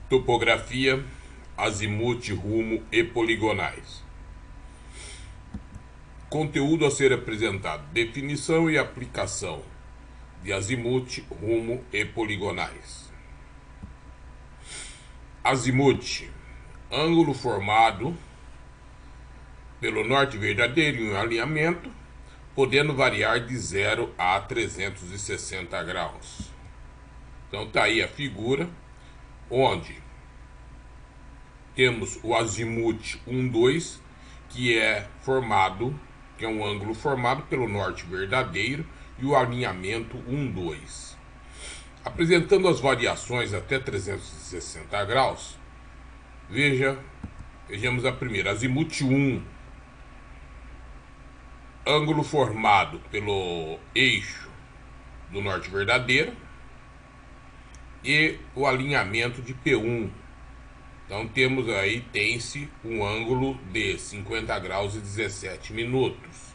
Topografia, azimuth, rumo e poligonais. Conteúdo a ser apresentado: definição e aplicação de azimuth, rumo e poligonais. Azimuth: ângulo formado pelo norte verdadeiro em um alinhamento, podendo variar de 0 a 360 graus. Então está aí a figura, onde temos o azimuth 1, 2, que é um ângulo formado pelo norte verdadeiro, e o alinhamento 1, 2. Apresentando as variações até 360 graus, vejamos a primeira, azimuth 1, ângulo formado pelo eixo do norte verdadeiro e o alinhamento de P1. Então temos aí, tem-se um ângulo de 50 graus e 17 minutos.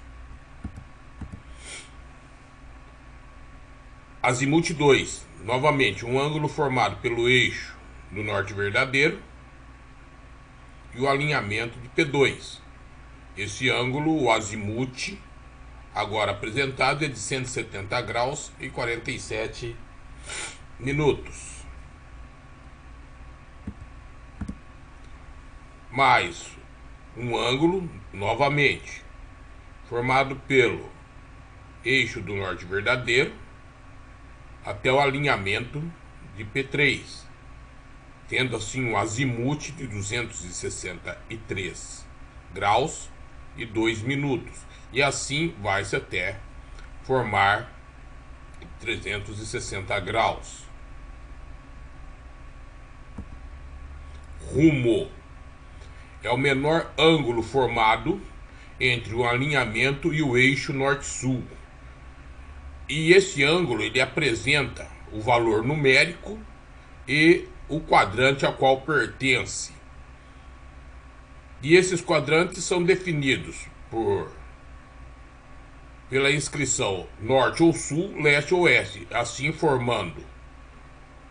Azimuth 2, novamente um ângulo formado pelo eixo do norte verdadeiro e o alinhamento de P2. Esse ângulo, o azimuth, agora apresentado, é de 170 graus e 47 minutos. Mais um ângulo, novamente, formado pelo eixo do norte verdadeiro até o alinhamento de P3, tendo assim um azimuth de 263 graus e 2 minutos. E assim vai-se até formar 360 graus. Rumo: é o menor ângulo formado entre o alinhamento e o eixo norte-sul. E esse ângulo ele apresenta o valor numérico e o quadrante ao qual pertence. E esses quadrantes são definidos pela inscrição norte ou sul, leste ou oeste, assim formando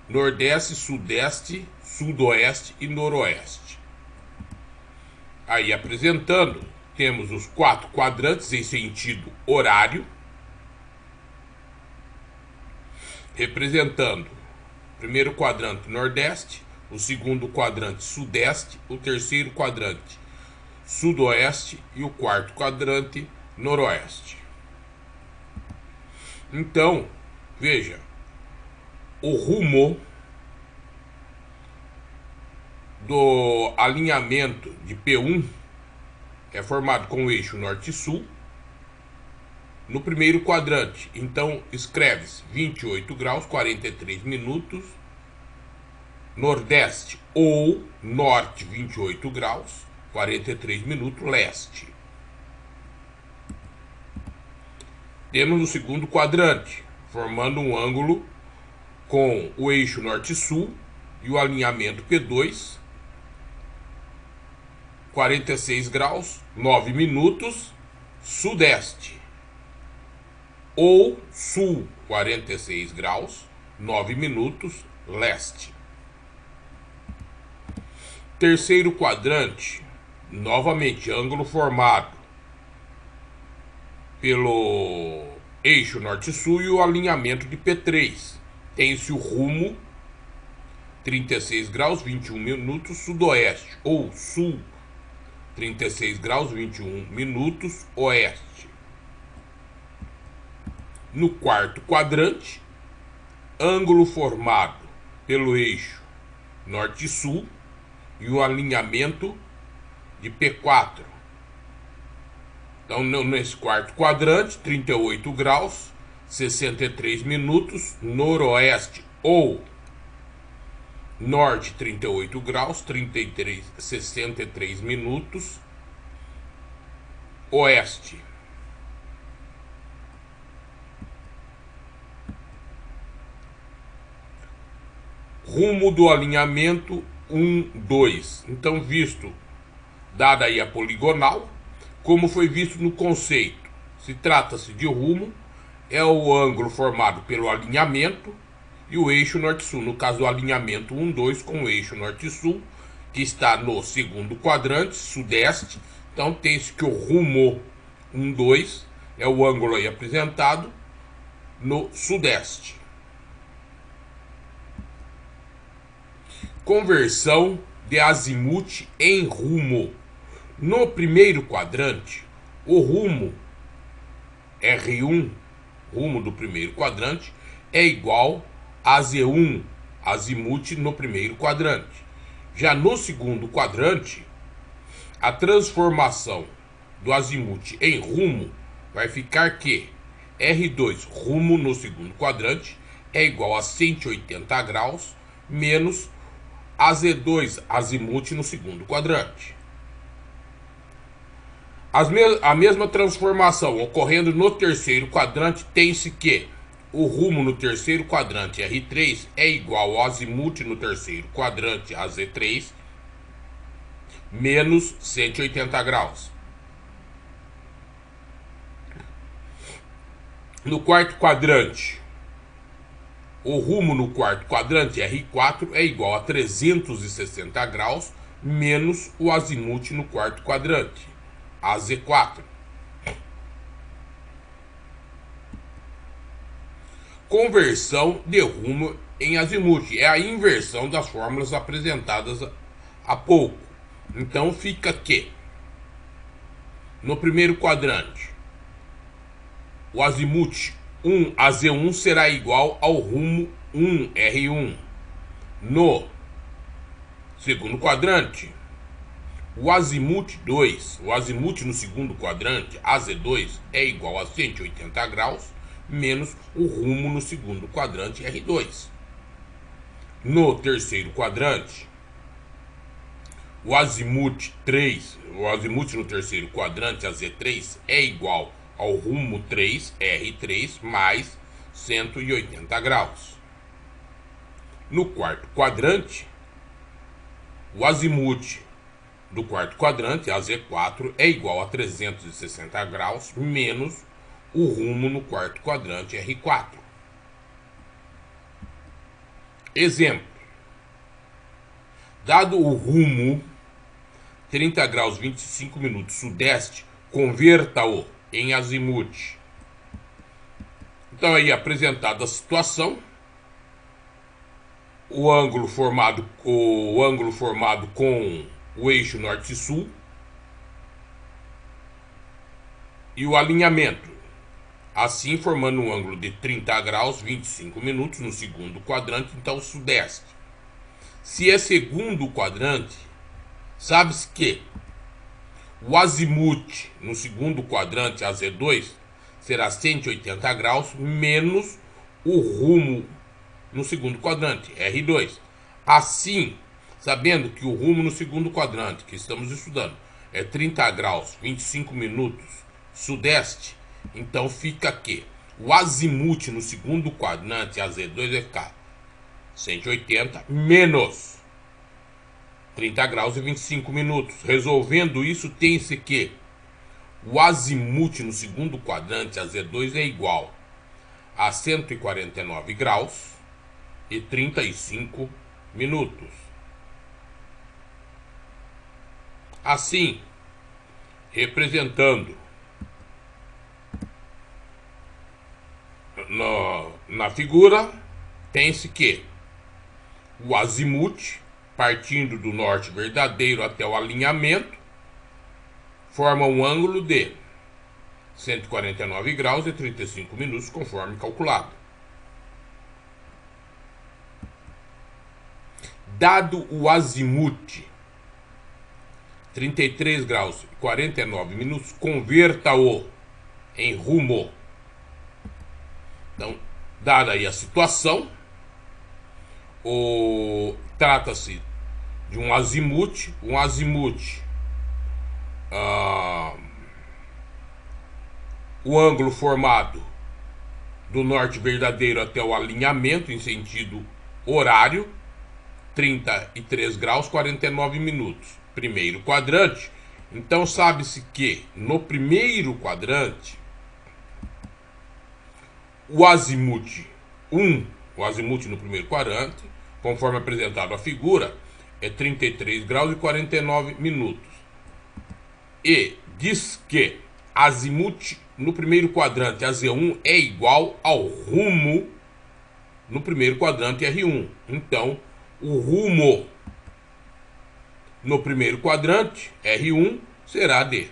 nordeste, sudeste, sudoeste e noroeste. Aí apresentando, temos os 4 quadrantes em sentido horário, representando o primeiro quadrante nordeste, o segundo quadrante sudeste, o terceiro quadrante sudoeste e o quarto quadrante noroeste. Então, veja, o rumo do alinhamento de P1 é formado com o eixo norte-sul no primeiro quadrante. Então escreve-se 28 graus 43 minutos nordeste, ou norte 28 graus 43 minutos leste. Temos o segundo quadrante, formando um ângulo com o eixo norte-sul e o alinhamento P2, 46 graus 9 minutos sudeste, ou sul, 46 graus 9 minutos leste. Terceiro quadrante, novamente ângulo formado pelo eixo norte-sul e o alinhamento de P3. Tem-se o rumo 36 graus 21 minutos sudoeste, ou sul, 36 graus 21 minutos oeste. No quarto quadrante, ângulo formado pelo eixo norte-sul e o alinhamento de P4. Então, nesse quarto quadrante, 38 graus 63 minutos noroeste, ou norte 38 graus 63 minutos oeste. Rumo do alinhamento 1, 2. Então, dada aí a poligonal, como foi visto no conceito, se trata-se de rumo, é o ângulo formado pelo alinhamento e o eixo norte-sul. No caso do alinhamento 1, 2 com o eixo norte-sul, que está no segundo quadrante, sudeste. Então tem-se que o rumo 1, 2 é o ângulo aí apresentado no sudeste. Conversão de azimuth em rumo. No primeiro quadrante, o rumo R1, rumo do primeiro quadrante, é igual a Z1, azimuth no primeiro quadrante. Já no segundo quadrante, a transformação do azimuth em rumo vai ficar que R2, rumo no segundo quadrante, é igual a 180 graus menos AZ2, azimuth no segundo quadrante. A mesma transformação ocorrendo no terceiro quadrante, tem-se que o rumo no terceiro quadrante R3 é igual ao azimuth no terceiro quadrante AZ3 menos 180 graus. No quarto quadrante, o rumo no quarto quadrante R4 é igual a 360 graus menos o azimuth no quarto quadrante, AZ4. Conversão de rumo em azimuth é a inversão das fórmulas apresentadas há pouco. Então fica que no primeiro quadrante o azimuth 1 AZ1 será igual ao rumo 1 R1. No segundo quadrante, o azimuth 2, o azimuth no segundo quadrante AZ2 é igual a 180 graus menos o rumo no segundo quadrante R2. No terceiro quadrante, o azimuth 3, o azimuth no terceiro quadrante AZ3 é igual ao rumo 3 R3 mais 180 graus. No quarto quadrante, o azimuth do quarto quadrante AZ4 é igual a 360 graus menos o rumo no quarto quadrante R4. Exemplo: dado o rumo 30 graus 25 minutos sudeste, converta-o em azimuth. Então aí apresentada a situação, o ângulo formado com o eixo norte-sul e o alinhamento, assim formando um ângulo de 30 graus 25 minutos no segundo quadrante, então sudeste. Se é segundo quadrante, sabe-se que o azimuth no segundo quadrante AZ2 será 180 graus menos o rumo no segundo quadrante R2. Assim, sabendo que o rumo no segundo quadrante que estamos estudando é 30 graus 25 minutos sudeste, então fica que o azimuth no segundo quadrante AZ2 vai ficar 180 menos 30 graus e 25 minutos. Resolvendo isso, tem-se que o azimuth no segundo quadrante AZ2 é igual a 149 graus e 35 minutos. Assim, representando na figura, tem-se que o azimuth, partindo do norte verdadeiro até o alinhamento, forma um ângulo de 149 graus e 35 minutos, conforme calculado. Dado o azimuth 33 graus e 49 minutos, converta-o em rumo. Então, dada aí a situação, trata-se de um azimuth, o ângulo formado do norte verdadeiro até o alinhamento em sentido horário, 33 graus 49 minutos. Primeiro quadrante, então sabe-se que no primeiro quadrante o azimuth 1 O azimuth no primeiro quadrante, conforme apresentado a figura, é 33 graus e 49 minutos. E diz que azimuth no primeiro quadrante AZ1 é igual ao rumo no primeiro quadrante R1. Então, o rumo no primeiro quadrante R1 será de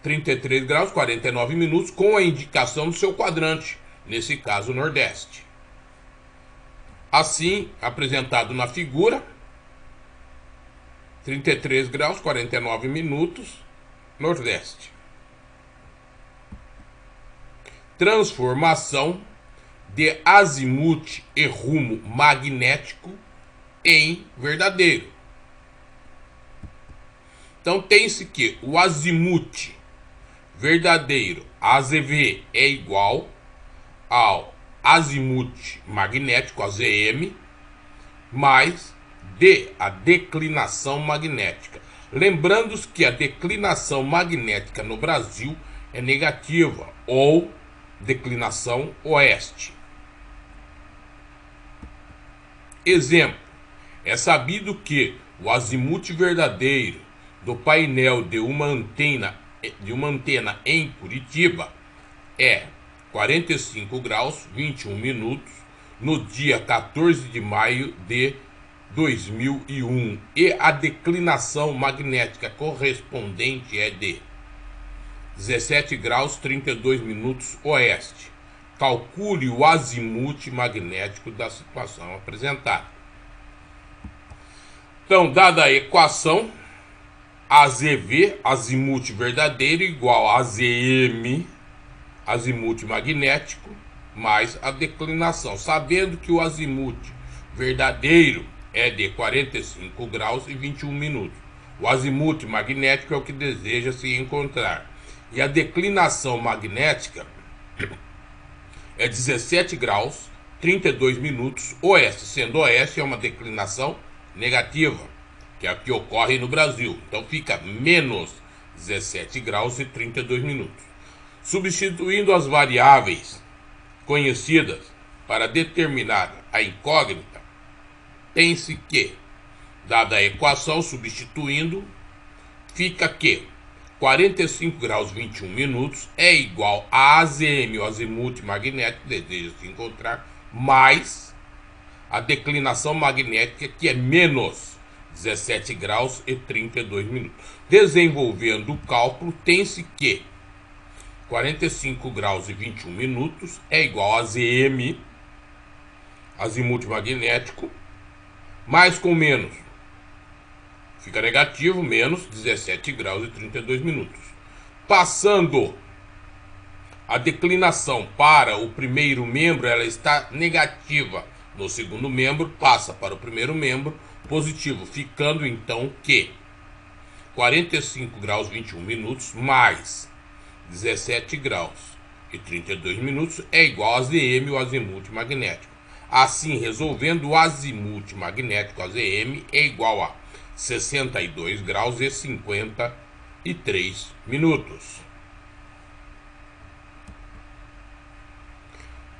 33 graus 49 minutos com a indicação do seu quadrante, nesse caso Nordeste. Assim, apresentado na figura, 33 graus 49 minutos, Nordeste. Transformação de azimuth e rumo magnético em verdadeiro. Então tem-se que o azimuth verdadeiro AZV é igual ao azimuth magnético AZM mais a declinação magnética. Lembrando que a declinação magnética no Brasil é negativa ou declinação oeste. Exemplo: é sabido que o azimuth verdadeiro do painel de uma antena em Curitiba é 45 graus 21 minutos no dia 14 de maio de 2001 e a declinação magnética correspondente é de 17 graus 32 minutos oeste. Calcule o azimuth magnético da situação apresentada. Então, dada a equação, AZV, azimuth verdadeiro, igual a AZM, azimuth magnético, mais a declinação. Sabendo que o azimuth verdadeiro é de 45 graus e 21 minutos. O azimuth magnético é o que deseja se encontrar. E a declinação magnética é 17 graus 32 minutos oeste, sendo oeste é uma declinação negativa, que é a que ocorre no Brasil. Então fica menos 17 graus e 32 minutos. Substituindo as variáveis conhecidas para determinar a incógnita, tem-se que, dada a equação, substituindo, fica que 45 graus 21 minutos é igual a AZM, o azimuth magnético, deseja se encontrar, mais a declinação magnética, que é menos 17 graus e 32 minutos. Desenvolvendo o cálculo, tem-se que 45 graus e 21 minutos é igual a AZM, azimuth magnético, mais com menos fica negativo, menos 17 graus e 32 minutos. Passando a declinação para o primeiro membro, ela está negativa. No segundo membro, passa para o primeiro membro positivo, ficando então que 45 graus 21 minutos mais 17 graus e 32 minutos é igual a AZM, o azimuth magnético. Assim, resolvendo, o azimuth magnético AZM é igual a 62 graus e 53 minutos.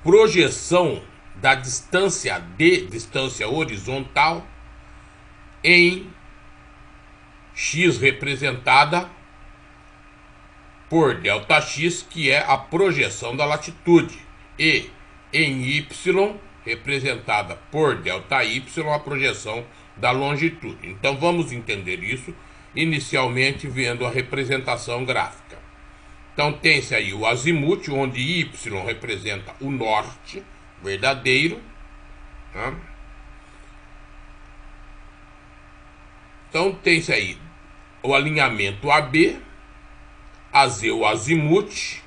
Projeção da distância distância horizontal em x representada por ΔX, que é a projeção da latitude, e em y representada por ΔY, a projeção da longitude. Então vamos entender isso inicialmente vendo a representação gráfica. Então tem-se aí o azimuth, onde y representa o norte verdadeiro, né? Então tem-se aí o alinhamento AB, AZ o azimuth,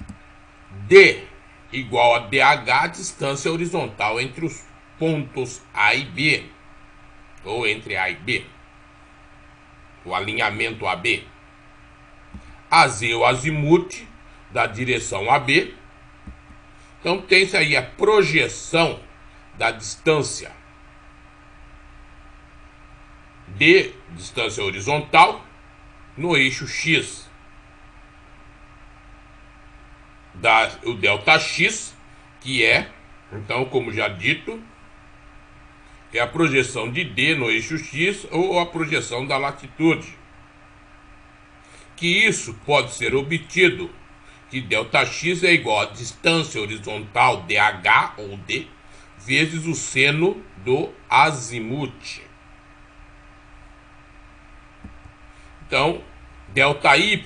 D igual a DH, a distância horizontal entre os pontos A e B, ou entre A e B, o alinhamento AB. AZ o azimuth da direção AB. Então tem-se aí a projeção da distância D, distância horizontal, no eixo X, o ΔX, que é, então, como já dito, é a projeção de D no eixo X ou a projeção da latitude. Que isso pode ser obtido, que ΔX é igual a distância horizontal DH ou D vezes o seno do azimute. Então, ΔY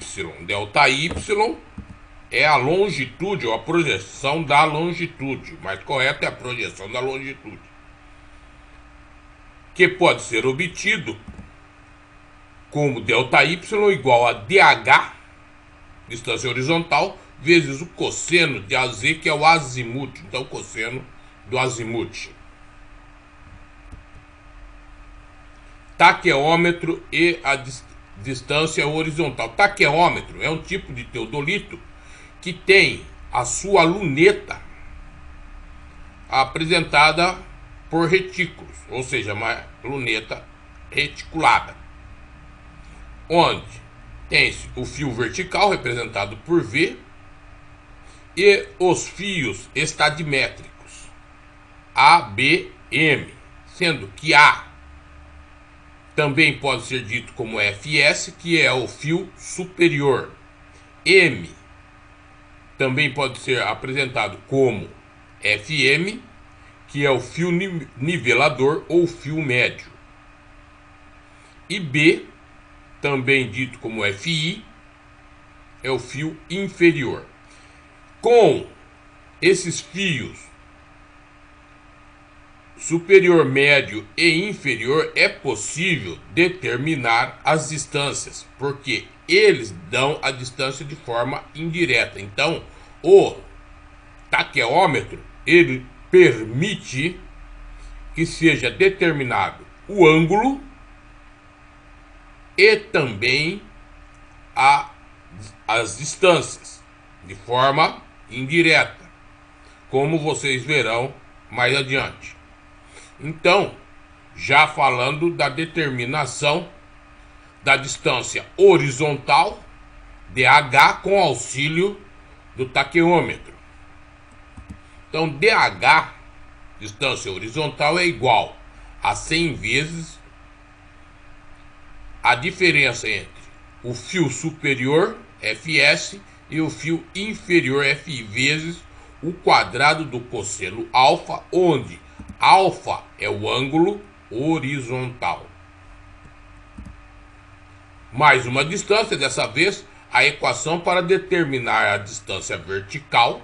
é a longitude ou a projeção da longitude. Mais correto é a projeção da longitude, que pode ser obtido como ΔY igual a DH, distância horizontal, vezes o cosseno de AZ, que é o azimute. Então, o cosseno do azimute. Taqueômetro e a distância horizontal. Taqueômetro é um tipo de teodolito que tem a sua luneta apresentada por retículos, ou seja, uma luneta reticulada, onde tem-se o fio vertical representado por V e os fios estadimétricos A, B, M, sendo que A também pode ser dito como FS, que é o fio superior. M também pode ser apresentado como FM, que é o fio nivelador ou fio médio. E B, também dito como FI, é o fio inferior. Com esses fios superior, médio e inferior é possível determinar as distâncias, porque eles dão a distância de forma indireta. Então, o taqueômetro ele permite que seja determinado o ângulo e também as distâncias de forma indireta, como vocês verão mais adiante. Então, já falando da determinação da distância horizontal, DH, com auxílio do taqueômetro. Então, DH, distância horizontal, é igual a 100 vezes a diferença entre o fio superior, FS, e o fio inferior, FI, vezes o quadrado do cosseno alfa, onde alfa é o ângulo horizontal. Mais uma distância, dessa vez a equação para determinar a distância vertical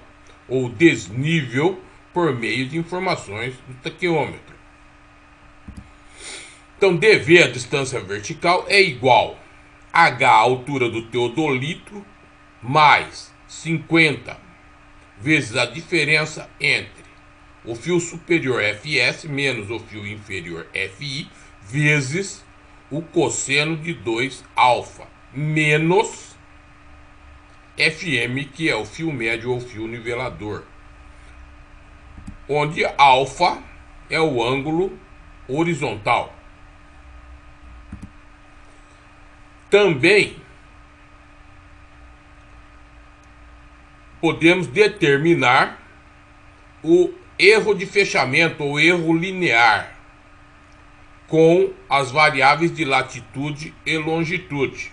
ou desnível por meio de informações do taqueômetro. Então, dV, a distância vertical, é igual a H, a altura do teodolito, mais 50 vezes a diferença entre o fio superior FS menos o fio inferior FI, vezes o cosseno de 2 alfa, menos FM, que é o fio médio ou fio nivelador, onde alfa é o ângulo horizontal. Também podemos determinar o erro de fechamento ou erro linear com as variáveis de latitude e longitude.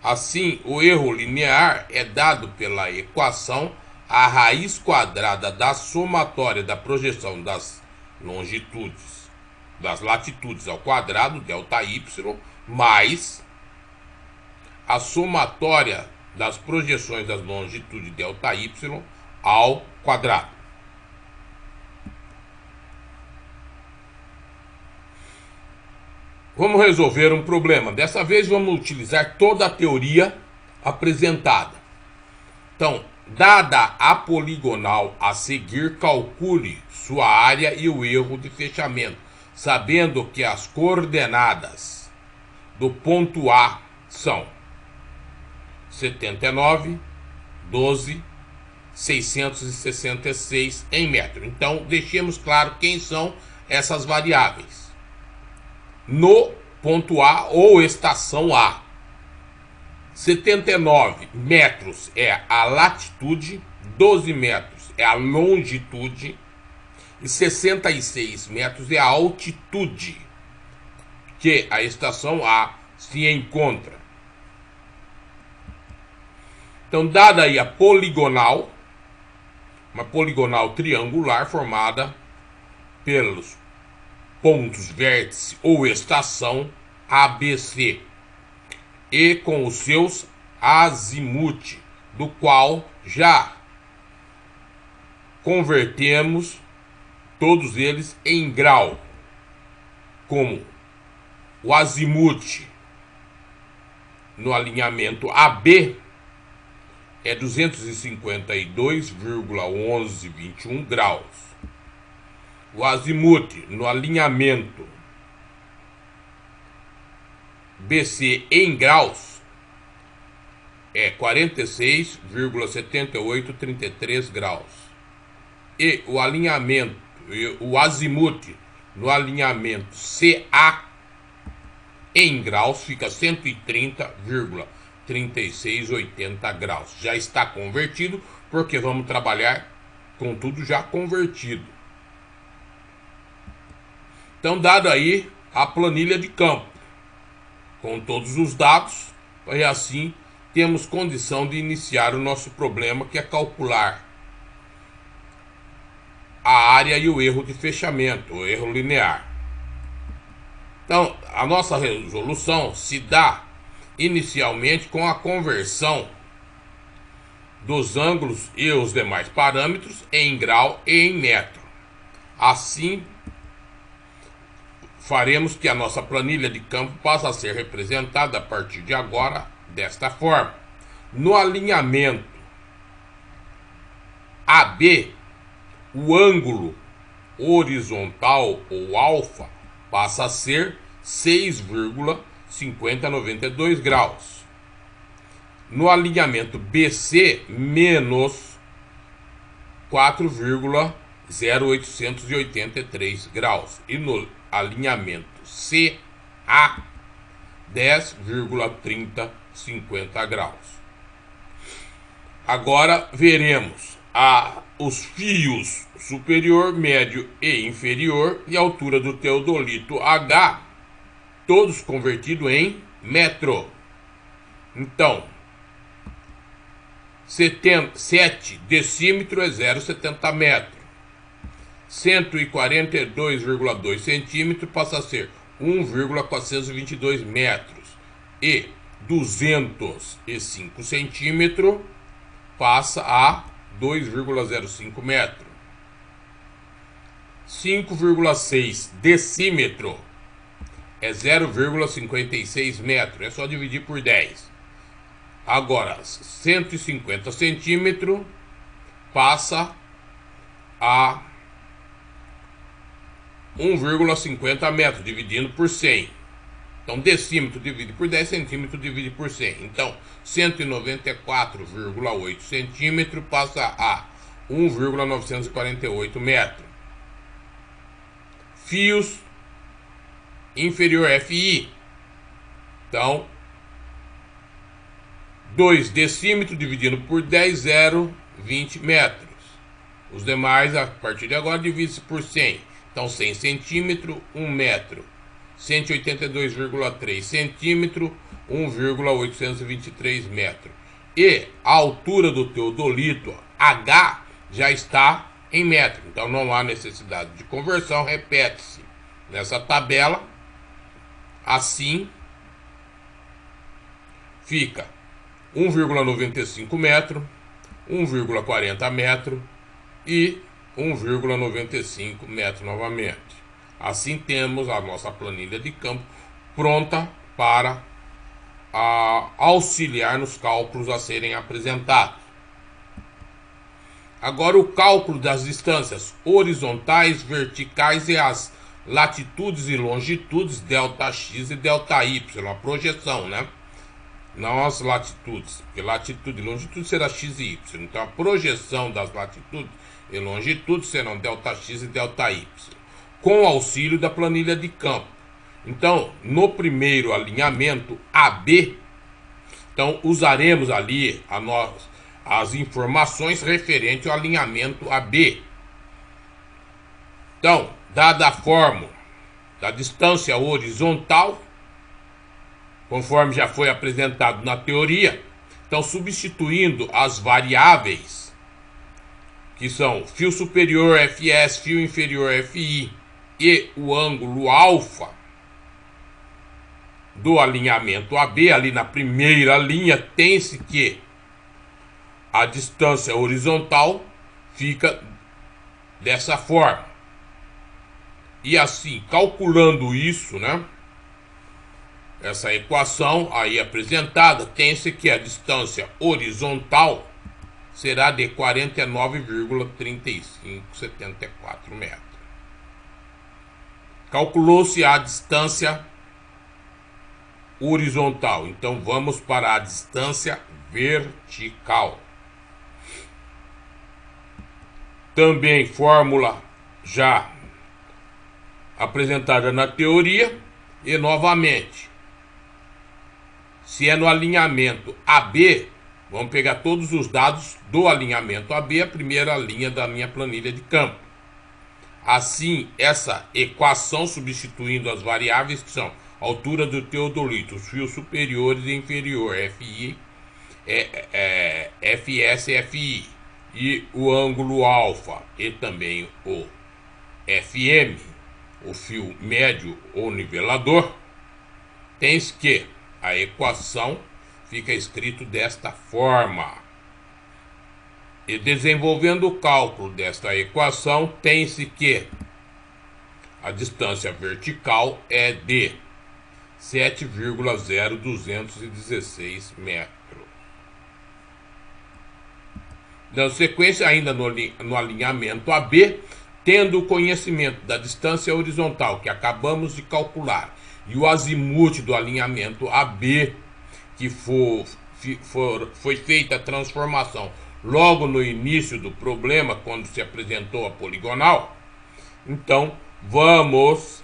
Assim, o erro linear é dado pela equação a raiz quadrada da somatória da projeção das longitudes, das latitudes ao quadrado, ΔY, mais a somatória das projeções das longitudes ΔY ao quadrado. Vamos resolver um problema. Dessa vez vamos utilizar toda a teoria apresentada. Então, dada a poligonal a seguir, calcule sua área e o erro de fechamento, sabendo que as coordenadas do ponto A são 79, 12, 666 em metro. Então, deixemos claro quem são essas variáveis. No ponto A ou estação A, 79 metros é a latitude, 12 metros é a longitude e 66 metros é a altitude que a estação A se encontra. Então, dada aí a poligonal, uma poligonal triangular formada pelos pontos vértice ou estação ABC e com os seus azimute, do qual já convertemos todos eles em grau, como o azimute no alinhamento AB é 252,1121 graus. O azimute no alinhamento BC em graus é 46,7833 graus. E o alinhamento, o azimute no alinhamento CA em graus fica 130,3680 graus. Já está convertido, porque vamos trabalhar com tudo já convertido. Então, dado aí a planilha de campo, com todos os dados, e assim temos condição de iniciar o nosso problema, que é calcular a área e o erro de fechamento, o erro linear. Então, a nossa resolução se dá inicialmente com a conversão dos ângulos e os demais parâmetros em grau e em metro. Assim, faremos que a nossa planilha de campo passe a ser representada a partir de agora desta forma. No alinhamento AB, o ângulo horizontal ou alfa passa a ser 6,5092 graus. No alinhamento BC, menos 4,0883 graus. E no alinhamento CA, 10,3050 graus. Agora veremos os fios superior, médio e inferior e a altura do teodolito H, todos convertidos em metro. Então, 7 decímetro é 0,70 metro. 142,2 centímetros passa a ser 1,422 metros. E 205 centímetros passa a 2,05 metro. 5,6 decímetro é 0,56 metro. É só dividir por 10. Agora, 150 centímetros passa a 1,50 metro, dividindo por 100. Então, decímetro divide por 10, centímetro divide por 100. Então, 194,8 centímetros passa a 1,948 metros. Fios inferior FI. Então, 2 decímetros dividindo por 10, 0,20 metros. Os demais, a partir de agora, divide-se por 100. Então, 100 centímetros, 1 metro. 182,3 centímetros, 1,823 metros. E a altura do teodolito H já está em metro. Então, não há necessidade de conversão. Repete-se nessa tabela. Assim, fica 1,95 metro, 1,40 metro e 1,95 metro novamente. Assim temos a nossa planilha de campo pronta para auxiliar nos cálculos a serem apresentados. Agora, o cálculo das distâncias horizontais, verticais e as latitudes e longitudes, ΔX e ΔY, a projeção, né? Não as latitudes, porque latitude e longitude será x e y. Então, a projeção das latitudes e longitudes serão ΔX e ΔY, com auxílio da planilha de campo. Então, no primeiro alinhamento AB, então usaremos ali as informações referentes ao alinhamento AB. Então, dada a fórmula da distância horizontal, conforme já foi apresentado na teoria, então substituindo as variáveis, que são fio superior FS, fio inferior FI e o ângulo alfa do alinhamento AB, ali na primeira linha, tem-se que a distância horizontal fica dessa forma. E assim, calculando isso, né? Essa equação aí apresentada, tem-se que a distância horizontal será de 49,3574 metros. Calculou-se a distância horizontal, então vamos para a distância vertical. Também fórmula já apresentada na teoria, e novamente, se é no alinhamento AB, vamos pegar todos os dados do alinhamento AB, a primeira linha da minha planilha de campo. Assim, essa equação, substituindo as variáveis que são altura do teodolito, os fios superiores e inferior, FI, FS e FI, e o ângulo alfa e também o FM, o fio médio ou nivelador, tens que a equação fica escrito desta forma. E desenvolvendo o cálculo desta equação, tem-se que a distância vertical é de 7,0216 metros. Na sequência, ainda no alinhamento AB, tendo o conhecimento da distância horizontal que acabamos de calcular e o azimuth do alinhamento AB, que foi feita a transformação logo no início do problema, quando se apresentou a poligonal, então vamos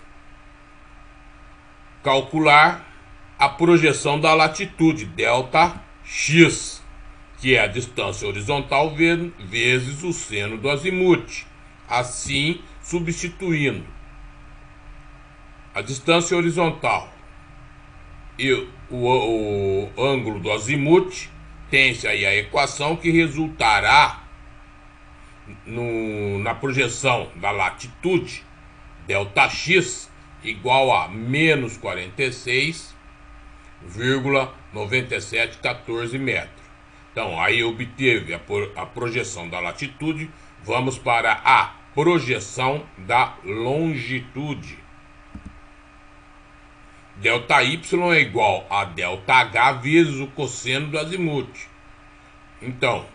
calcular a projeção da latitude, ΔX, que é a distância horizontal vezes o seno do azimuth. Assim, substituindo a distância horizontal e o ângulo do azimuth, tem-se aí a equação que resultará na projeção da latitude, ΔX, igual a menos 46,9714 metros. Então, aí obteve a projeção da latitude, vamos para a projeção da longitude. ΔY é igual a ΔH vezes o cosseno do azimuth. Então,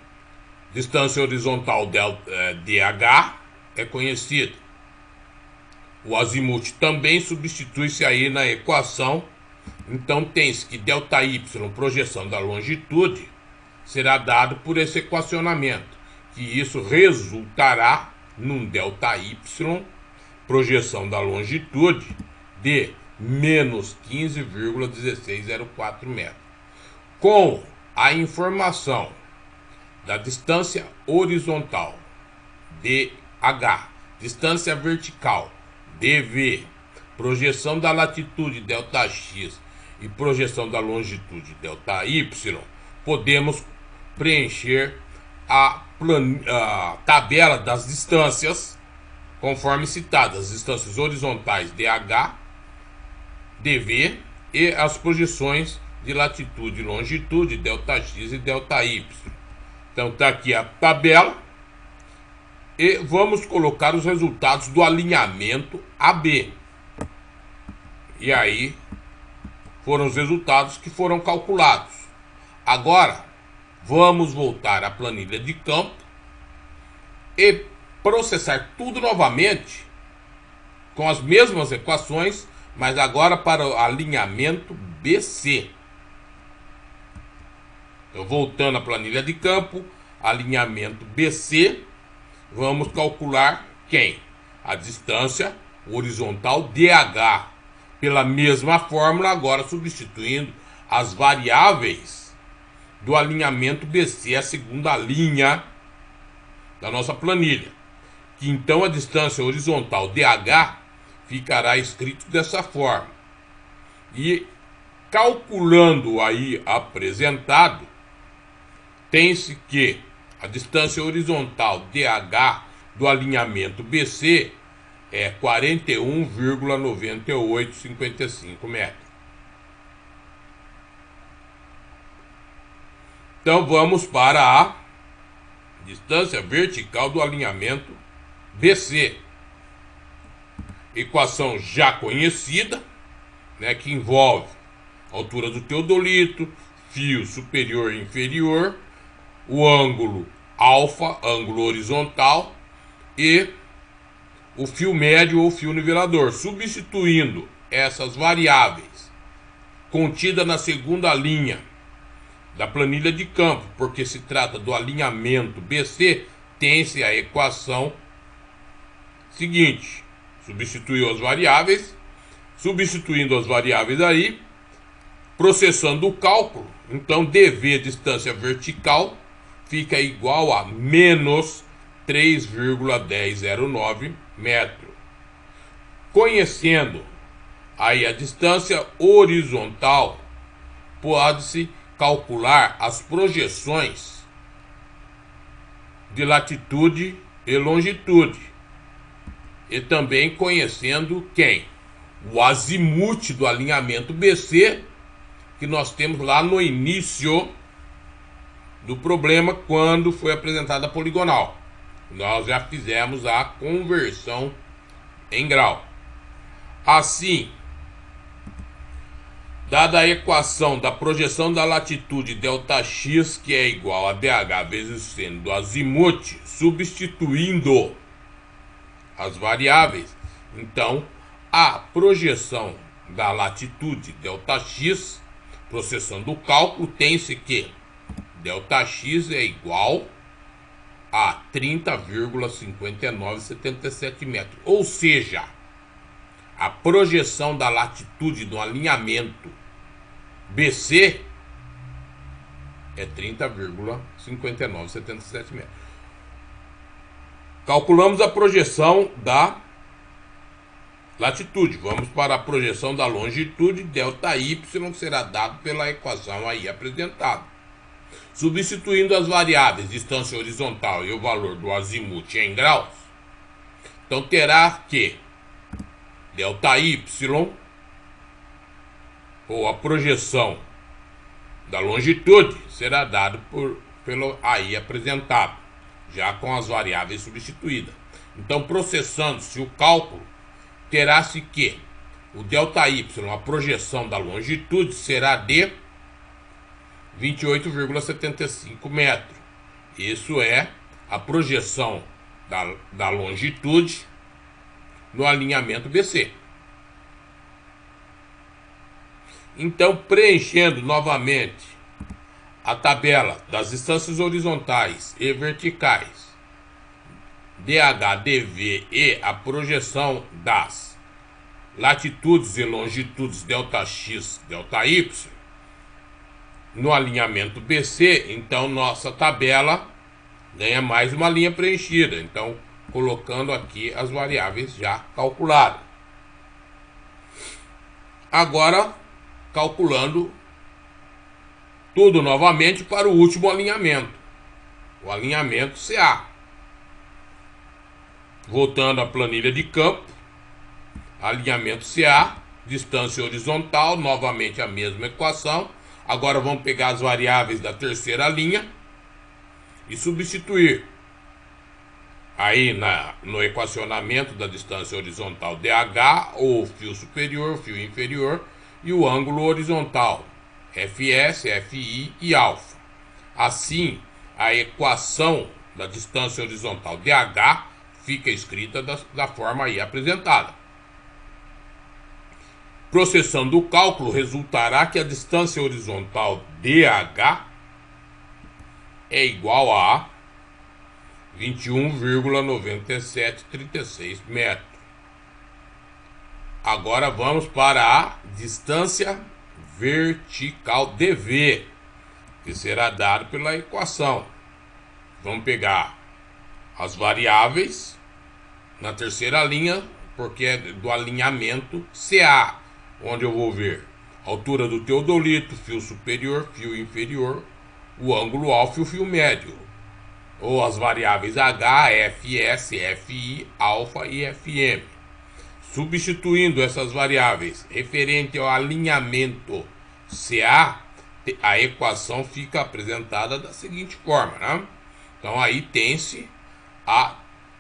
distância horizontal DH é conhecida. O azimuth também substitui-se aí na equação. Então, tem-se que ΔY, projeção da longitude, será dado por esse equacionamento, que isso resultará num ΔY, projeção da longitude, de menos 15,1604 metros. Com a informação da distância horizontal, DH, distância vertical, DV, projeção da latitude, ΔX, e projeção da longitude, ΔY, podemos preencher a tabela das distâncias, conforme citadas, as distâncias horizontais DH, DV e as projeções de latitude e longitude, ΔX e ΔY. Então está aqui a tabela e vamos colocar os resultados do alinhamento AB. E aí foram os resultados que foram calculados. Agora vamos voltar à planilha de campo e processar tudo novamente com as mesmas equações, mas agora para o alinhamento BC. Eu voltando à planilha de campo, alinhamento BC, vamos calcular quem? A distância horizontal DH, pela mesma fórmula, agora substituindo as variáveis do alinhamento BC, a segunda linha da nossa planilha. que então a distância horizontal DH ficará escrito dessa forma. E calculando aí apresentado, tem-se que a distância horizontal DH do alinhamento BC é 41,9855 metros. Então vamos para a distância vertical do alinhamento BC. Equação já conhecida, né, que envolve a altura do teodolito, fio superior e inferior, o ângulo alfa, ângulo horizontal, e o fio médio ou fio nivelador. Substituindo essas variáveis contidas na segunda linha da planilha de campo, porque se trata do alinhamento BC, tem-se a equação seguinte: substituindo as variáveis aí, processando o cálculo, então dV distância vertical fica igual a menos 3,1009 metros. Conhecendo aí a distância horizontal, pode-se calcular as projeções de latitude e longitude. E também conhecendo quem? O azimute do alinhamento BC, que nós temos lá no início do problema, quando foi apresentada a poligonal. Nós já fizemos a conversão em grau. Assim, dada a equação da projeção da latitude ΔX, que é igual a DH vezes seno do azimute, substituindo as variáveis, então a projeção da latitude ΔX, processando o cálculo, tem-se que ΔX é igual a 30,5977 metros. Ou seja, a projeção da latitude do alinhamento BC é 30,5977 metros. Calculamos a projeção da latitude. Vamos para a projeção da longitude, ΔY, que será dado pela equação aí apresentada. Substituindo as variáveis distância horizontal e o valor do azimute em graus, então terá que ΔY, ou a projeção da longitude, será dado pelo aí apresentado, já com as variáveis substituídas. Então, processando-se o cálculo, terá-se que o ΔY, a projeção da longitude, será de 28,75 metros. Isso é a projeção da longitude no alinhamento BC. Então, preenchendo novamente a tabela das distâncias horizontais e verticais, DH, DV e a projeção das latitudes e longitudes ΔX, ΔY, no alinhamento BC, então nossa tabela ganha mais uma linha preenchida. Então, colocando aqui as variáveis já calculadas. Agora, calculando tudo novamente para o último alinhamento, o alinhamento CA. Voltando à planilha de campo, alinhamento CA, distância horizontal, novamente a mesma equação. Agora vamos pegar as variáveis da terceira linha e substituir aí no equacionamento da distância horizontal DH, ou fio superior, fio inferior, e o ângulo horizontal FS, FI e alfa. Assim, a equação da distância horizontal DH fica escrita da forma aí apresentada. Processando o cálculo, resultará que a distância horizontal DH é igual a 21,9736 metros. Agora vamos para a distância vertical DV, que será dado pela equação. Vamos pegar as variáveis na terceira linha, porque é do alinhamento CA, onde eu vou ver a altura do teodolito, fio superior, fio inferior, o ângulo alfa e o fio médio, ou as variáveis H, FS, FI, alfa e FM. Substituindo essas variáveis referente ao alinhamento CA, a equação fica apresentada da seguinte forma, né? Então aí tem-se a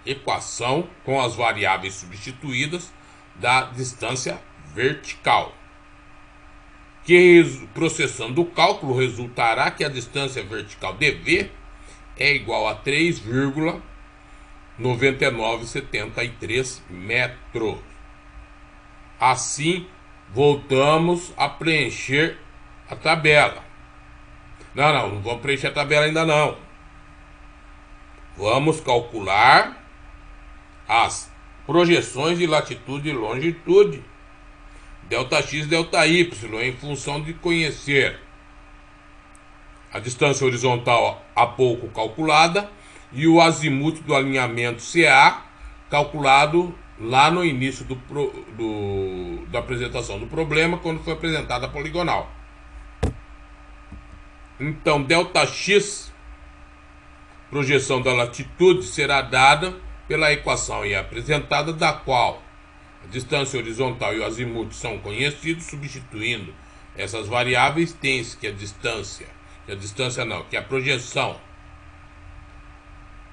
equação com as variáveis substituídas da distância vertical, que processando o cálculo resultará que a distância vertical dV é igual a 3,9973 metros. Assim, voltamos a preencher a tabela. Não vamos preencher a tabela ainda não. Vamos calcular as projeções de latitude e longitude, ΔX, ΔY, em função de conhecer a distância horizontal há pouco calculada e o azimuth do alinhamento CA calculado lá no início da apresentação do problema, quando foi apresentada a poligonal. Então, ΔX, projeção da latitude, será dada pela equação aí apresentada, da qual a distância horizontal e o azimuth são conhecidos. Substituindo essas variáveis, tem-se que a projeção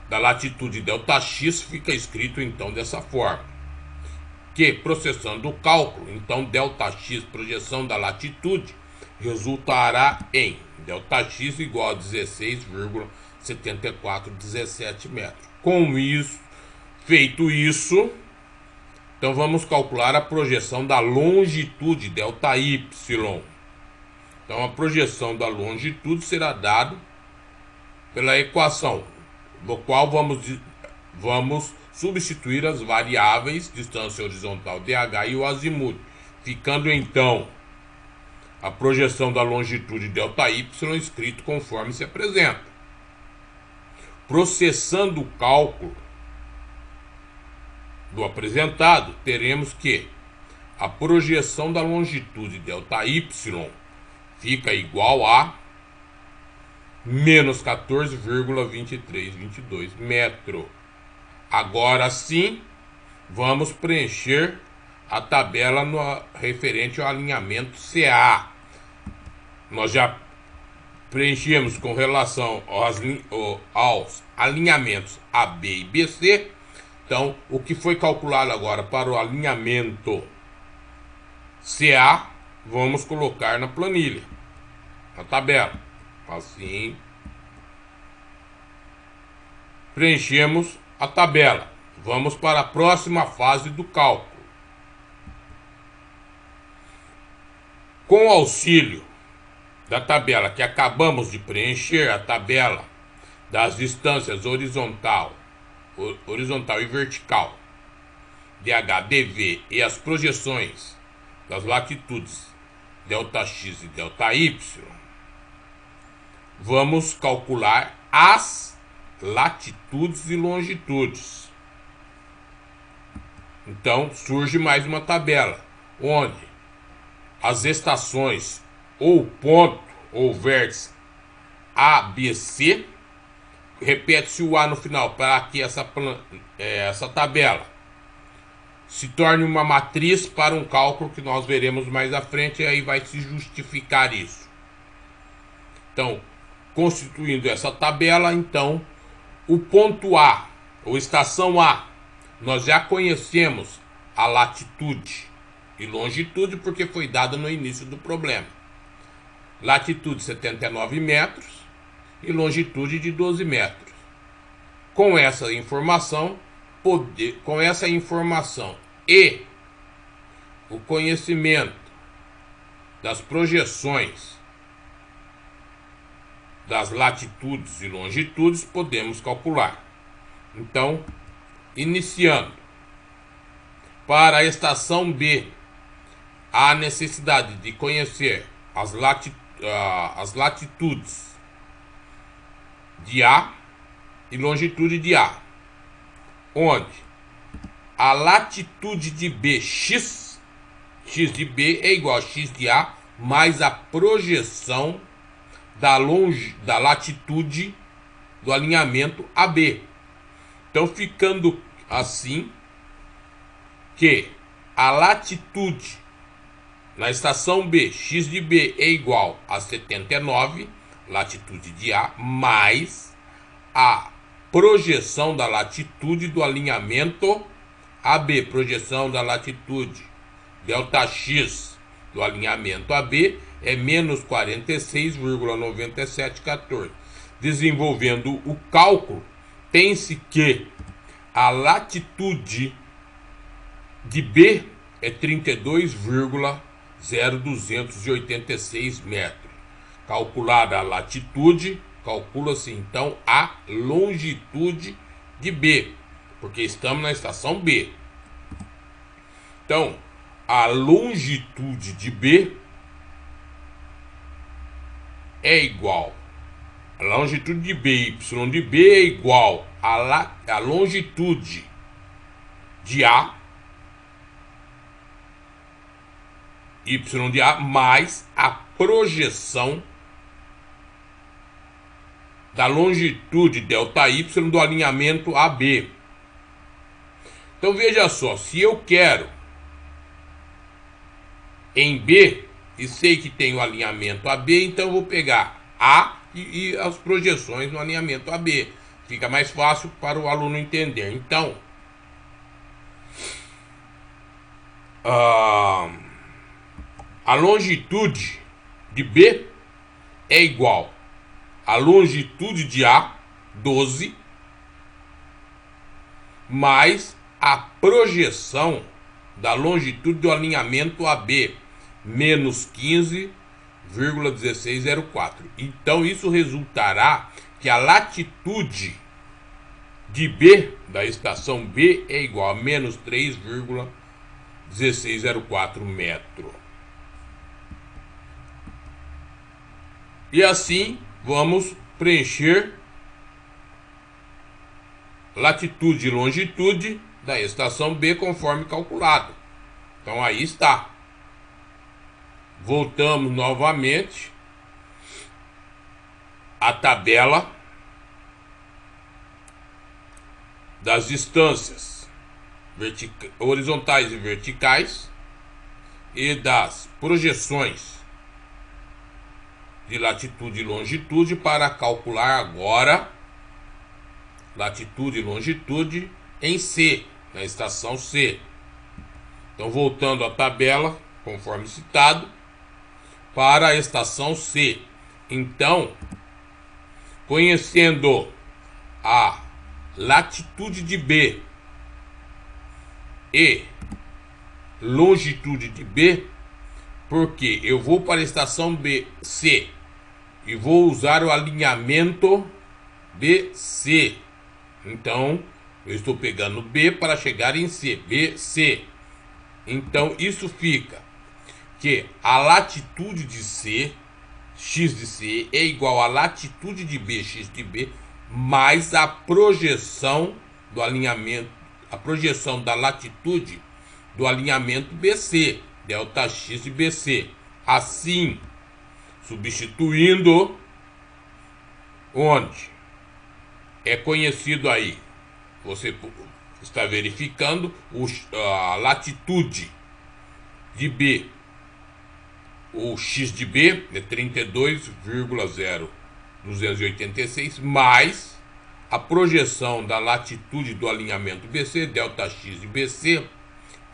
da latitude ΔX fica escrito então dessa forma, que processando o cálculo, então ΔX, projeção da latitude, resultará em ΔX igual a 16,7417 metros. Com isso, feito isso, então vamos calcular a projeção da longitude ΔY. Então a projeção da longitude será dada pela equação, no qual vamos substituir as variáveis distância horizontal DH e o azimuth, ficando então a projeção da longitude ΔY escrito conforme se apresenta. Processando o cálculo do apresentado, teremos que a projeção da longitude ΔY fica igual a menos 14,2322 metros. Agora sim, vamos preencher a tabela referente ao alinhamento CA. Nós já preenchemos com relação aos alinhamentos AB e BC. Então, o que foi calculado agora para o alinhamento CA, vamos colocar na planilha, na tabela. Assim, preenchemos a tabela. Vamos para a próxima fase do cálculo. Com o auxílio da tabela que acabamos de preencher, a tabela das distâncias horizontal e vertical, DH, DV, e as projeções das latitudes ΔX e ΔY, vamos calcular as latitudes e longitudes. Então surge mais uma tabela, onde as estações ou ponto ou vértice ABC, repete-se o A no final, para que essa tabela se torne uma matriz para um cálculo que nós veremos mais à frente, e aí vai se justificar isso. Então, constituindo essa tabela, então, o ponto A, ou estação A, nós já conhecemos a latitude e longitude, porque foi dada no início do problema. Latitude 79 metros e longitude de 12 metros. Com essa informação e o conhecimento das projeções das latitudes e longitudes, podemos calcular. Então, iniciando, para a estação B, há necessidade de conhecer as latitudes de A e longitude de A, onde a latitude de B, x de B é igual a x de A mais a projeção da latitude do alinhamento AB. Então, ficando assim, que a latitude na estação B, x de B é igual a 79, latitude de A, mais a projeção da latitude do alinhamento AB, projeção da latitude delta x do alinhamento AB é menos 46,9714. Desenvolvendo o cálculo, tem-se que a latitude de B é 32,0286 metros. Calculada a latitude, calcula-se então a longitude de B, porque estamos na estação B. Então, a longitude de B é igual a longitude de B, y de B é igual a longitude de A, y de A, mais a projeção da longitude delta y do alinhamento AB. Então veja só, se eu quero em B e sei que tem o alinhamento AB, então eu vou pegar A e as projeções no alinhamento AB. Fica mais fácil para o aluno entender. Então, a longitude de B é igual à longitude de A, 12, mais a projeção da longitude do alinhamento AB, menos 15,1604. Então, isso resultará que a latitude de B, da estação B, é igual a menos 3,1604 metros. E assim, vamos preencher latitude e longitude da estação B conforme calculado. Então, aí está. Voltamos novamente à tabela das distâncias horizontais e verticais e das projeções de latitude e longitude para calcular agora latitude e longitude em C, na estação C. Então, voltando à tabela, conforme citado, para a estação C. Então, conhecendo a latitude de B e longitude de B, porque eu vou para a estação C e vou usar o alinhamento BC. Então, eu estou pegando B para chegar em C, BC. Então, isso fica que a latitude de C, x de C, é igual à latitude de B, x de B, mais a projeção do alinhamento, a projeção da latitude do alinhamento BC, delta x de BC. Assim, substituindo, onde é conhecido aí, você está verificando a latitude de B, o x de B é 32,0286 mais a projeção da latitude do alinhamento BC, delta x de BC,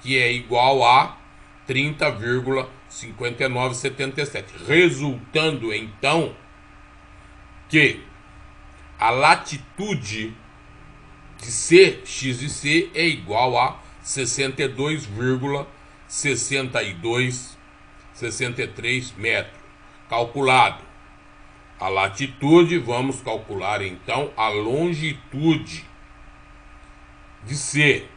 que é igual a 30,5977, resultando então que a latitude de C, x de C, é igual a 62,63 metros. Calculado a latitude, vamos calcular então a longitude de C,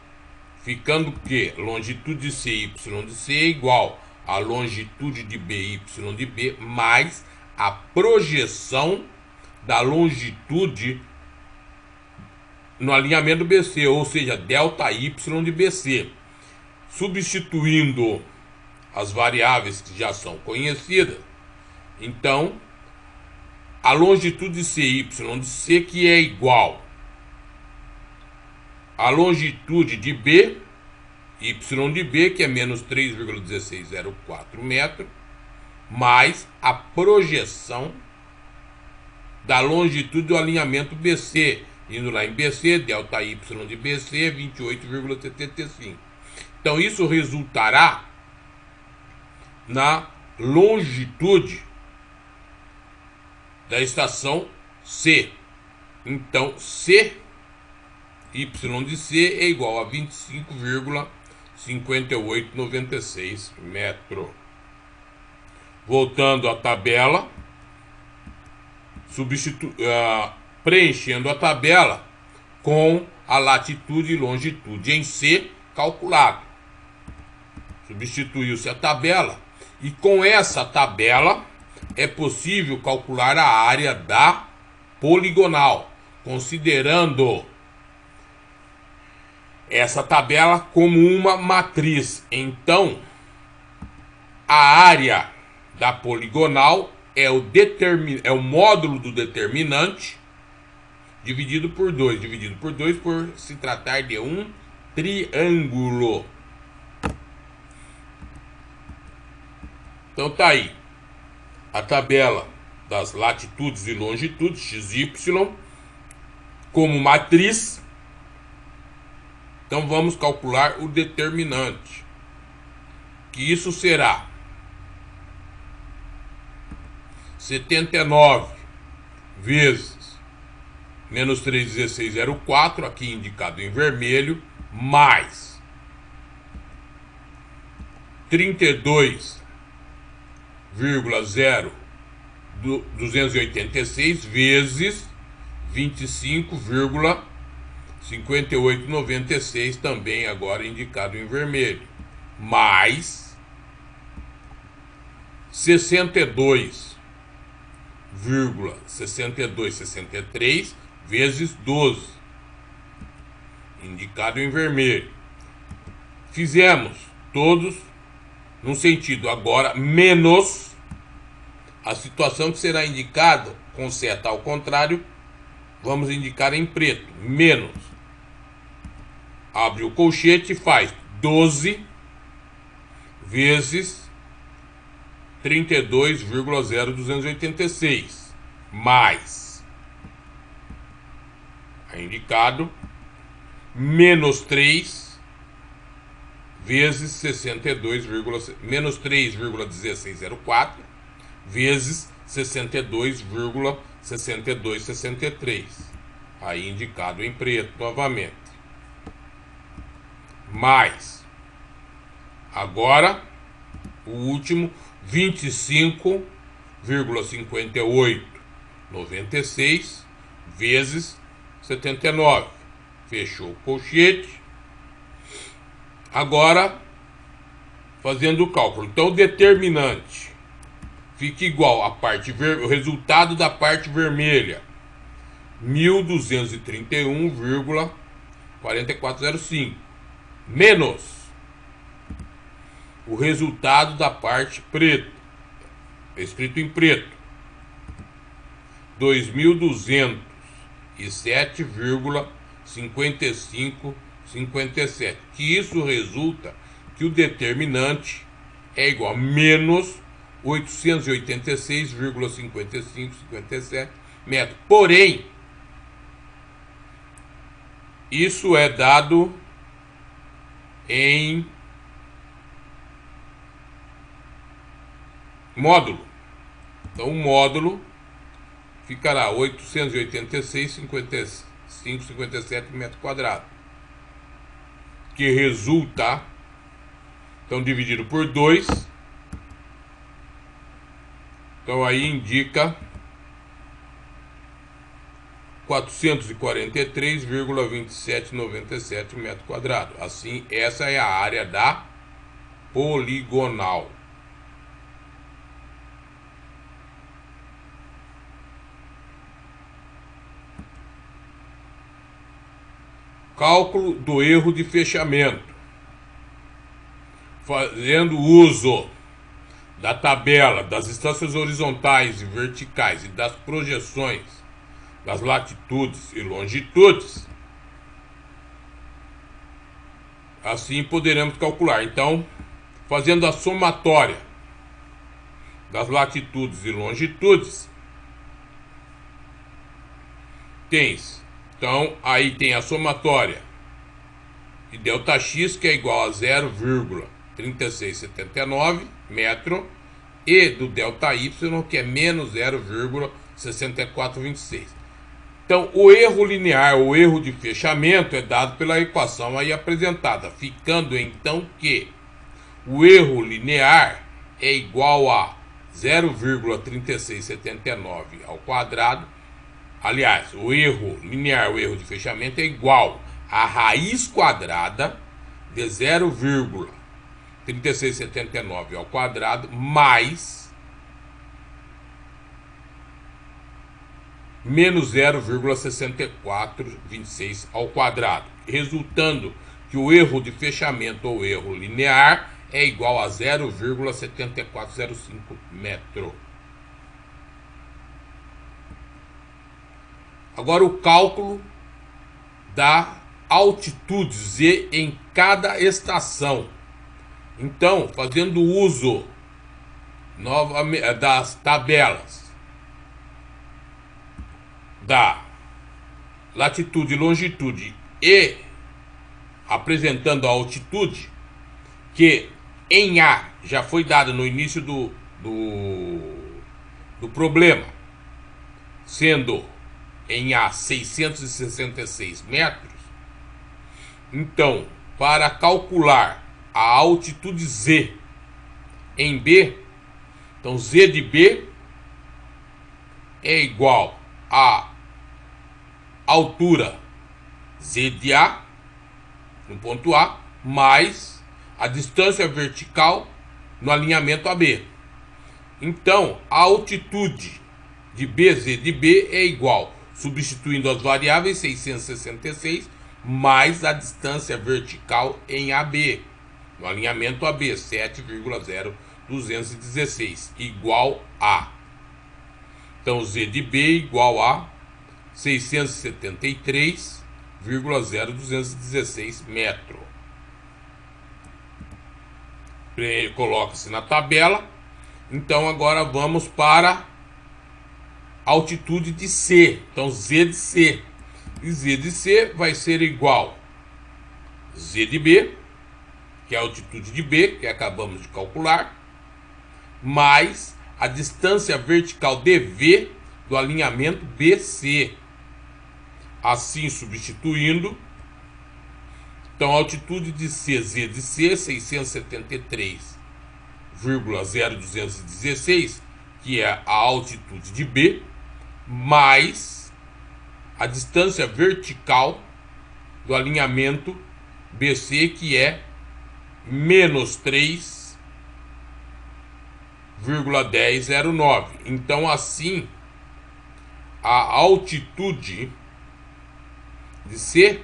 ficando que longitude de C, y de C, é igual a longitude de B, y de B, mais a projeção da longitude no alinhamento BC, ou seja, ΔY de BC. Substituindo as variáveis que já são conhecidas, então a longitude CY de C, que é igual à longitude de B, Y de B, que é menos 3,1604 metros, mais a projeção da longitude do alinhamento BC, indo lá em BC, ΔY de BC é 28,75. Então isso resultará na longitude da estação C. Então C, Y de C é igual a 25,5896 metros. Voltando à tabela, preenchendo a tabela com a latitude e longitude em C calculado. Substituiu-se a tabela e com essa tabela é possível calcular a área da poligonal, considerando essa tabela como uma matriz. Então, a área da poligonal é o módulo do determinante dividido por 2. Dividido por 2 por se tratar de um triângulo. Então tá aí a tabela das latitudes e longitudes XY como matriz. Então vamos calcular o determinante, que isso será 79 vezes menos 3,1604, aqui indicado em vermelho, mais 32,0286 vezes 25,5896, também agora indicado em vermelho, mais 62,6263 vezes 12, indicado em vermelho. Fizemos todos num sentido, agora menos a situação que será indicada com seta ao contrário, vamos indicar em preto, menos. Abre o colchete e faz 12 vezes 32,0286 mais indicado menos 3 vezes 62, menos 3,1604 vezes 62,6263, aí indicado em preto novamente, mais agora o último 25,5896 vezes 79. Fechou o colchete. Agora, fazendo o cálculo. Então, o determinante fica igual a parte o resultado da parte vermelha, 1231,4405, menos o resultado da parte preta, escrito em preto, 2207,5557, que isso resulta que o determinante é igual a menos 886,5557 metros. Porém, isso é dado em módulo. Então o módulo ficará 886,5557 metros quadrados, que resulta, então dividido por 2, então aí indica 443,2797 metros quadrados. Assim, essa é a área da poligonal. Cálculo do erro de fechamento. Fazendo uso da tabela das distâncias horizontais e verticais e das projeções das latitudes e longitudes, assim poderemos calcular. Então, fazendo a somatória das latitudes e longitudes, então aí tem a somatória de ΔX, que é igual a 0,3679 metro, e do ΔY, que é menos 0,6426. Então, o erro linear, o erro de fechamento, é dado pela equação aí apresentada, ficando então que o erro linear é igual a 0,3679 ao quadrado. Aliás, o erro linear, o erro de fechamento, é igual a raiz quadrada de 0,3679 ao quadrado mais menos 0,6426 ao quadrado, resultando que o erro de fechamento ou erro linear é igual a 0,7405 metro. Agora o cálculo da altitude Z em cada estação. Então, fazendo uso novamente das tabelas da latitude e longitude e apresentando a altitude, que em A já foi dada no início do problema, sendo em A 666 metros. Então, para calcular a altitude Z em B, então Z de B é igual a altura Z de A, no ponto A, mais a distância vertical no alinhamento AB. Então, a altitude de BZ de B é igual, substituindo as variáveis, 666 mais a distância vertical em AB, no alinhamento AB, 7,0216, igual a. Então, Z de B igual a 673,0216 metro. Coloca-se na tabela. Então, agora vamos para a altitude de C. Então, Z de C. E Z de C vai ser igual a Z de B, que é a altitude de B, que acabamos de calcular, mais a distância vertical de V do alinhamento BC. Assim, substituindo, então a altitude de C, Z de C, 673,0216, que é a altitude de B, mais a distância vertical do alinhamento BC, que é menos 3,1009. Então, assim, a altitude de C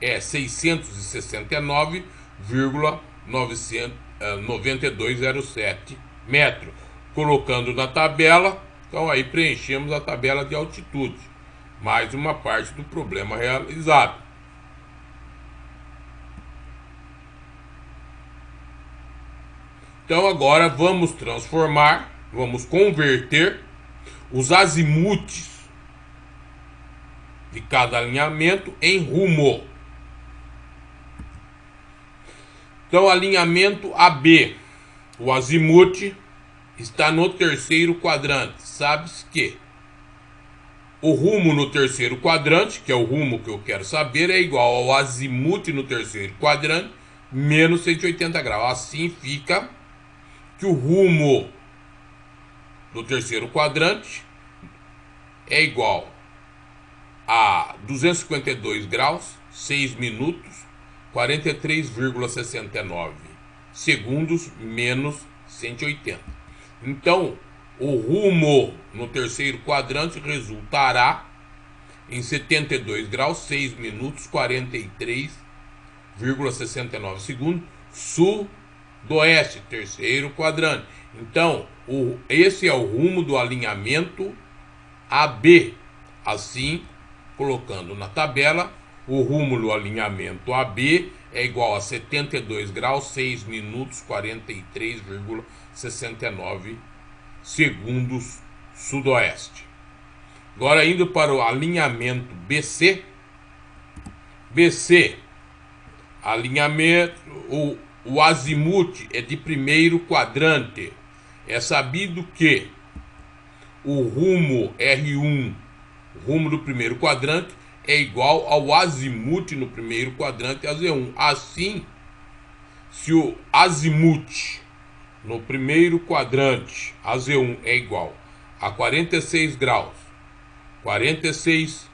é 669,9207 metros. Colocando na tabela, então aí preenchemos a tabela de altitude. Mais uma parte do problema realizado. Então agora vamos converter os azimutes de cada alinhamento em rumo. Então, alinhamento AB, o azimute está no terceiro quadrante. Sabe-se que o rumo no terceiro quadrante, que é o rumo que eu quero saber, é igual ao azimute no terceiro quadrante menos 180 graus. Assim fica que o rumo do terceiro quadrante é igual a 252 graus, 6 minutos, 43,69 segundos menos 180. Então, o rumo no terceiro quadrante resultará em 72 graus, 6 minutos, 43,69 segundos, sudoeste, terceiro quadrante. Então, esse é o rumo do alinhamento AB. Assim, colocando na tabela, o rumo do alinhamento AB é igual a 72 graus, 6 minutos, 43,69 segundos sudoeste. Agora, indo para o alinhamento BC. BC, alinhamento, o azimuth é de primeiro quadrante. É sabido que o rumo R1, rumo do primeiro quadrante, é igual ao azimuth no primeiro quadrante AZ1. Assim, se o azimuth no primeiro quadrante AZ1 é igual a 46 graus, 46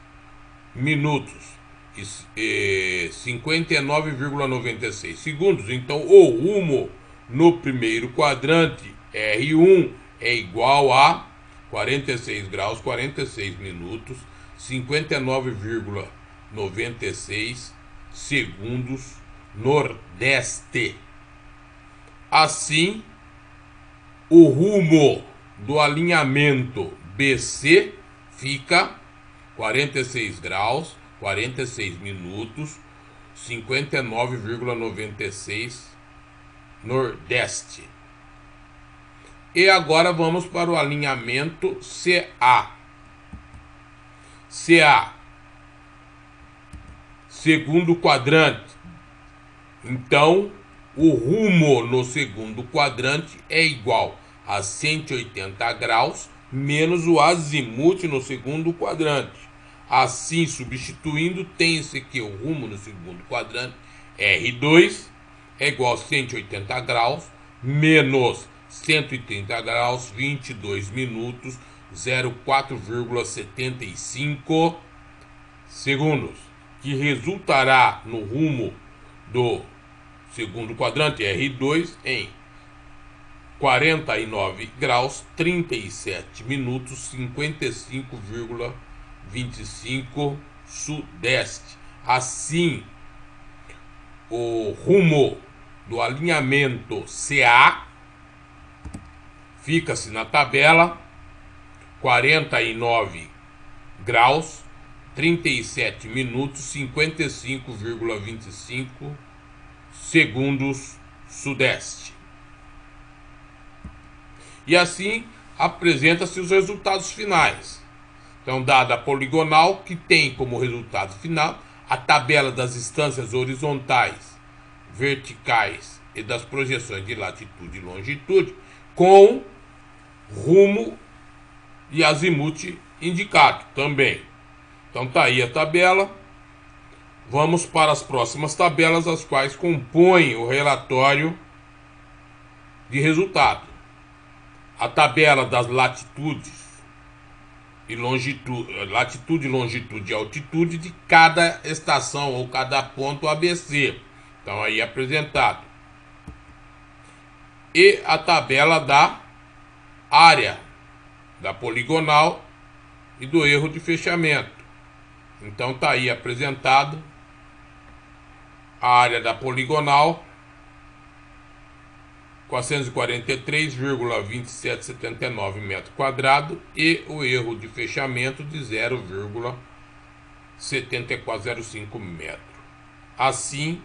minutos e 59,96 segundos, então o rumo no primeiro quadrante R1 é igual a 46 graus, 46 minutos, 59,96 segundos nordeste. Assim, o rumo do alinhamento BC fica 46 graus, 46 minutos, 59,96 nordeste. E agora vamos para o alinhamento CA. CA, segundo quadrante. Então, o rumo no segundo quadrante é igual a 180 graus menos o azimuth no segundo quadrante. Assim, substituindo, tem-se que o rumo no segundo quadrante, R2, é igual a 180 graus menos 130 graus, 22 minutos, 04,75 segundos, que resultará no rumo do segundo quadrante R2 em 49 graus, 37 minutos, 55,25 sudeste. Assim, o rumo do alinhamento CA fica-se na tabela 49 graus, 37 minutos, 55,25 segundos sudeste. E assim apresenta-se os resultados finais. Então, dada a poligonal, que tem como resultado final a tabela das instâncias horizontais, verticais e das projeções de latitude e longitude, com rumo e azimuth indicado também. Então tá aí a tabela. Vamos para as próximas tabelas, as quais compõem o relatório de resultado. A tabela das latitudes e longitude, longitude e altitude de cada estação ou cada ponto ABC. Então aí apresentado. E a tabela da área da poligonal e do erro de fechamento. Então tá aí apresentado a área da poligonal, 443,2779 metros quadrados, e o erro de fechamento de 0,7405 metros. Assim,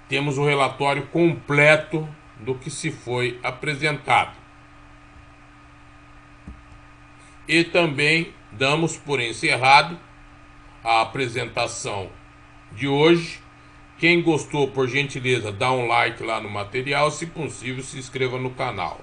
temos o relatório completo do que se foi apresentado. E também damos por encerrado a apresentação de hoje. Quem gostou, por gentileza, dá um like lá no material. Se possível, se inscreva no canal.